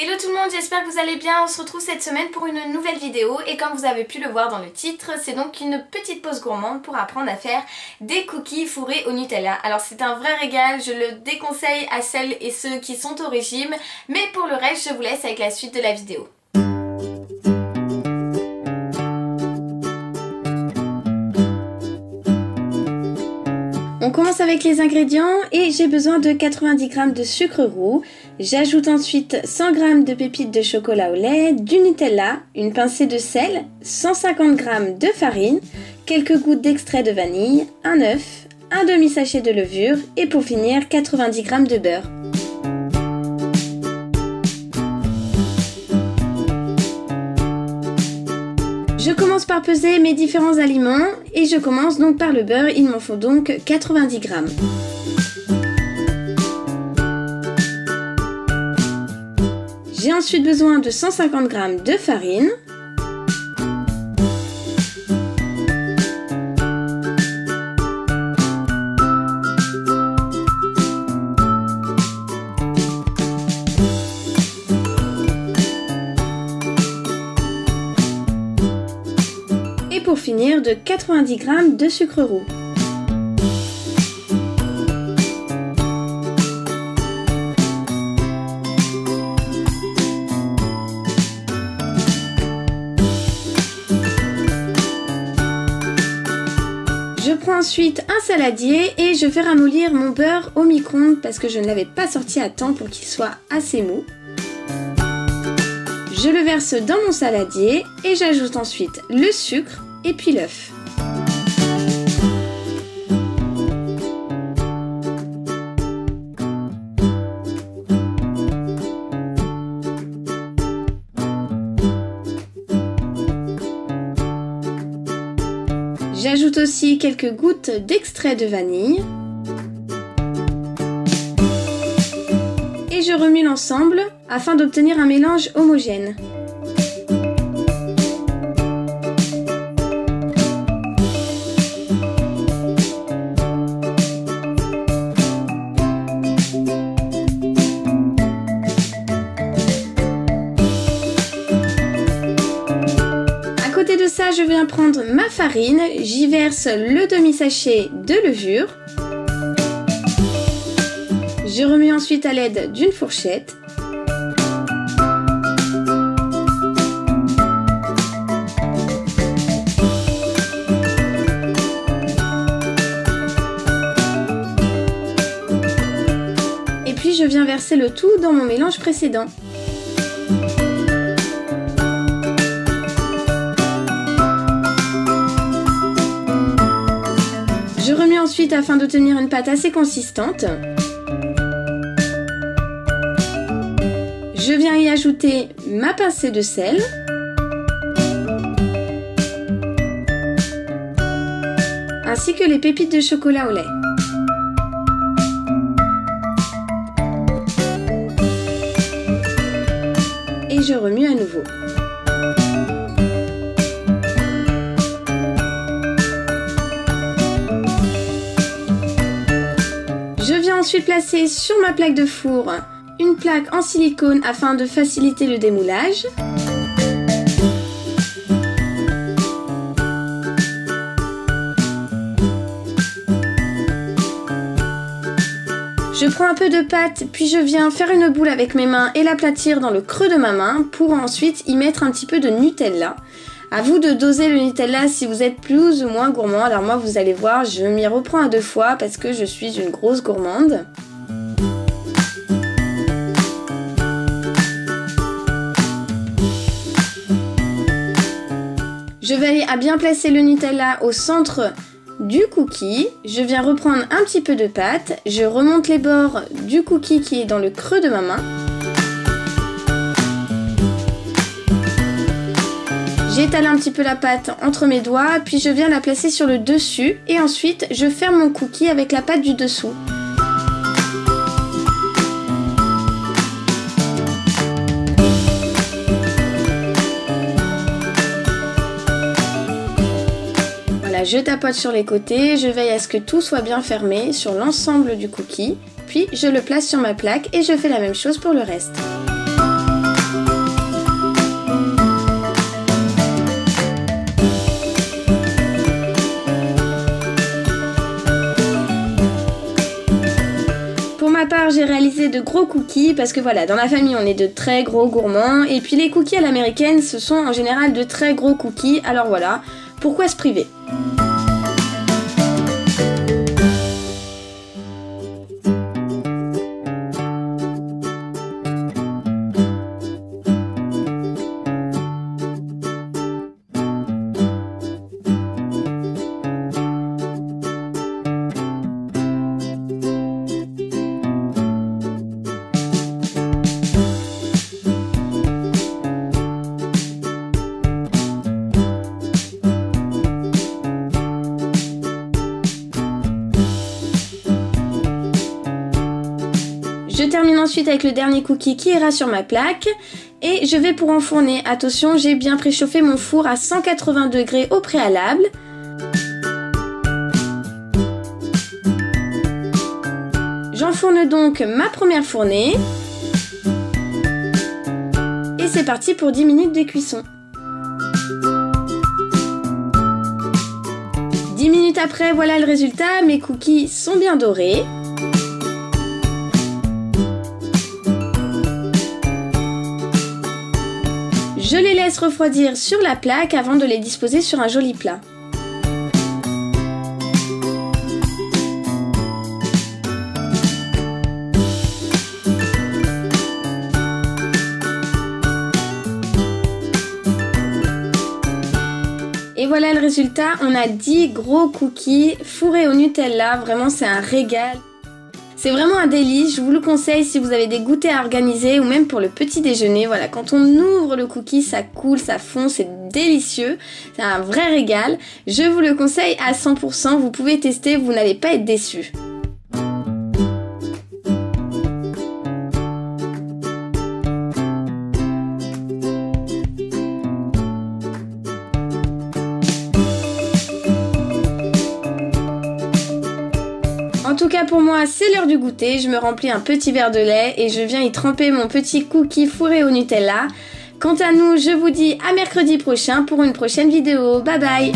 Hello tout le monde, j'espère que vous allez bien. On se retrouve cette semaine pour une nouvelle vidéo et comme vous avez pu le voir dans le titre, c'est donc une petite pause gourmande pour apprendre à faire des cookies fourrés au Nutella. Alors c'est un vrai régal, je le déconseille à celles et ceux qui sont au régime, mais pour le reste je vous laisse avec la suite de la vidéo. On commence avec les ingrédients et j'ai besoin de 90 g de sucre roux. J'ajoute ensuite 100 g de pépites de chocolat au lait, du Nutella, une pincée de sel, 150 g de farine, quelques gouttes d'extrait de vanille, un œuf, un demi-sachet de levure et pour finir 90 g de beurre. Je commence par peser mes différents aliments et je commence donc par le beurre, il m'en faut donc 90 g. J'ai ensuite besoin de 150 g de farine. Et pour finir de 90 g de sucre roux. Je prends ensuite un saladier et je fais ramollir mon beurre au micro-ondes parce que je ne l'avais pas sorti à temps pour qu'il soit assez mou. Je le verse dans mon saladier et j'ajoute ensuite le sucre et puis l'œuf. J'ajoute aussi quelques gouttes d'extrait de vanille. Et je remue l'ensemble afin d'obtenir un mélange homogène. À côté de ça, je viens prendre ma farine, j'y verse le demi-sachet de levure. Je remue ensuite à l'aide d'une fourchette. Et puis je viens verser le tout dans mon mélange précédent. Je remue ensuite afin d'obtenir une pâte assez consistante. Je viens y ajouter ma pincée de sel. Ainsi que les pépites de chocolat au lait. Et je remue à nouveau. Je viens ensuite placer sur ma plaque de four une plaque en silicone afin de faciliter le démoulage. Je prends un peu de pâte, puis je viens faire une boule avec mes mains et l'aplatir dans le creux de ma main pour ensuite y mettre un petit peu de Nutella. À vous de doser le Nutella si vous êtes plus ou moins gourmand. Alors moi, vous allez voir, je m'y reprends à 2 fois parce que je suis une grosse gourmande. Je vais à bien placer le Nutella au centre du cookie. Je viens reprendre un petit peu de pâte. Je remonte les bords du cookie qui est dans le creux de ma main. J'étale un petit peu la pâte entre mes doigts, puis je viens la placer sur le dessus et ensuite je ferme mon cookie avec la pâte du dessous. Voilà, je tapote sur les côtés, je veille à ce que tout soit bien fermé sur l'ensemble du cookie, puis je le place sur ma plaque et je fais la même chose pour le reste. soir, j'ai réalisé de gros cookies parce que voilà, dans la famille, on est de très gros gourmands. Et puis les cookies à l'américaine, ce sont en général de très gros cookies. Alors voilà, pourquoi se priver ? Je termine ensuite avec le dernier cookie qui ira sur ma plaque et je vais pour enfourner. Attention, j'ai bien préchauffé mon four à 180 degrés au préalable. J'enfourne donc ma première fournée et c'est parti pour 10 minutes de cuisson. 10 minutes après, voilà le résultat, mes cookies sont bien dorés. Je les laisse refroidir sur la plaque avant de les disposer sur un joli plat. Et voilà le résultat, on a 10 gros cookies fourrés au Nutella, vraiment c'est un régal. C'est vraiment un délice, je vous le conseille si vous avez des goûters à organiser ou même pour le petit déjeuner. Voilà, quand on ouvre le cookie, ça coule, ça fond, c'est délicieux. C'est un vrai régal. Je vous le conseille à 100%, vous pouvez tester, vous n'allez pas être déçus. En tout cas pour moi c'est l'heure du goûter, je me remplis un petit verre de lait et je viens y tremper mon petit cookie fourré au Nutella. Quant à nous, je vous dis à mercredi prochain pour une prochaine vidéo. Bye bye!